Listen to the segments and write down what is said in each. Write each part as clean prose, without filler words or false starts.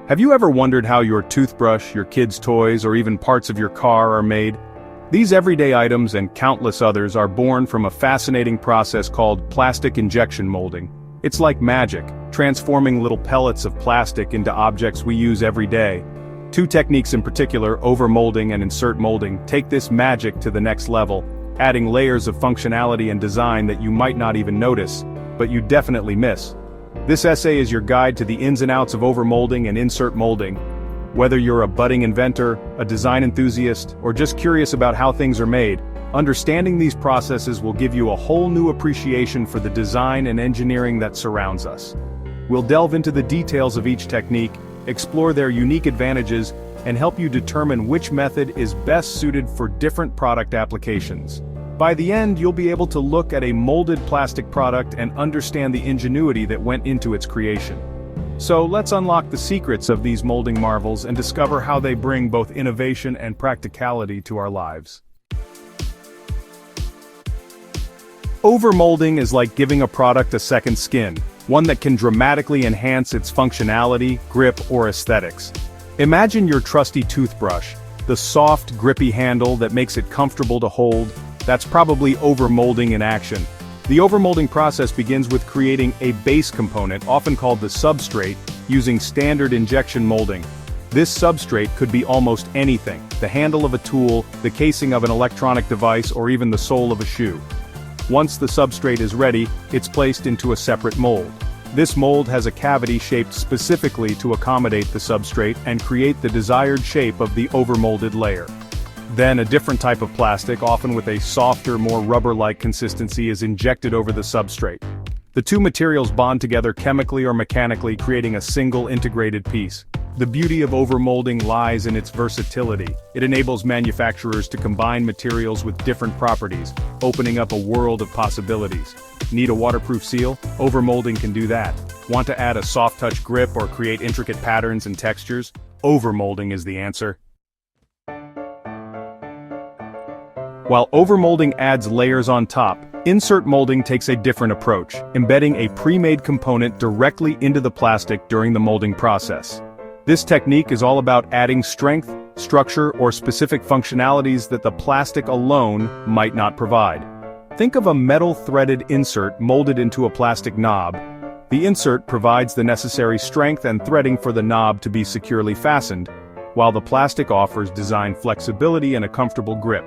Have you ever wondered how your toothbrush, your kids' toys, or even parts of your car are made? These everyday items and countless others are born from a fascinating process called plastic injection molding. It's like magic, transforming little pellets of plastic into objects we use every day. Two techniques in particular, overmolding and insert molding, take this magic to the next level, adding layers of functionality and design that you might not even notice, but you definitely miss. This essay is your guide to the ins and outs of overmolding and insert molding. Whether you're a budding inventor, a design enthusiast, or just curious about how things are made, understanding these processes will give you a whole new appreciation for the design and engineering that surrounds us. We'll delve into the details of each technique, explore their unique advantages, and help you determine which method is best suited for different product applications. By the end, you'll be able to look at a molded plastic product and understand the ingenuity that went into its creation. So let's unlock the secrets of these molding marvels and discover how they bring both innovation and practicality to our lives. Overmolding is like giving a product a second skin, one that can dramatically enhance its functionality, grip, or aesthetics. Imagine your trusty toothbrush, the soft, grippy handle that makes it comfortable to hold. That's probably overmolding in action. The overmolding process begins with creating a base component, often called the substrate, using standard injection molding. This substrate could be almost anything: the handle of a tool, the casing of an electronic device, or even the sole of a shoe. Once the substrate is ready, it's placed into a separate mold. This mold has a cavity shaped specifically to accommodate the substrate and create the desired shape of the overmolded layer. Then a different type of plastic, often with a softer, more rubber-like consistency, is injected over the substrate. The two materials bond together chemically or mechanically, creating a single integrated piece. The beauty of overmolding lies in its versatility. It enables manufacturers to combine materials with different properties, opening up a world of possibilities. Need a waterproof seal? Overmolding can do that. Want to add a soft-touch grip or create intricate patterns and textures? Overmolding is the answer. While overmolding adds layers on top, insert molding takes a different approach, embedding a pre-made component directly into the plastic during the molding process. This technique is all about adding strength, structure, or specific functionalities that the plastic alone might not provide. Think of a metal-threaded insert molded into a plastic knob. The insert provides the necessary strength and threading for the knob to be securely fastened, while the plastic offers design flexibility and a comfortable grip.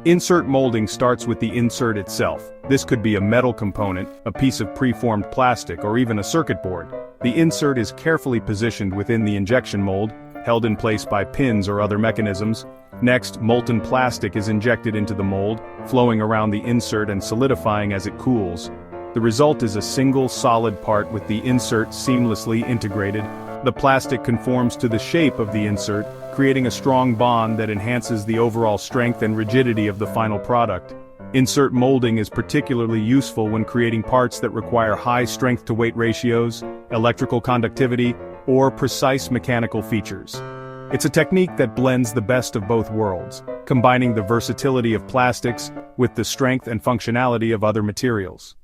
Insert molding starts with the insert itself. This could be a metal component, a piece of preformed plastic, or even a circuit board. The insert is carefully positioned within the injection mold, held in place by pins or other mechanisms. Next, molten plastic is injected into the mold, flowing around the insert and solidifying as it cools. The result is a single solid part with the insert seamlessly integrated. The plastic conforms to the shape of the insert, creating a strong bond that enhances the overall strength and rigidity of the final product. Insert molding is particularly useful when creating parts that require high strength-to-weight ratios, electrical conductivity, or precise mechanical features. It's a technique that blends the best of both worlds, combining the versatility of plastics with the strength and functionality of other materials.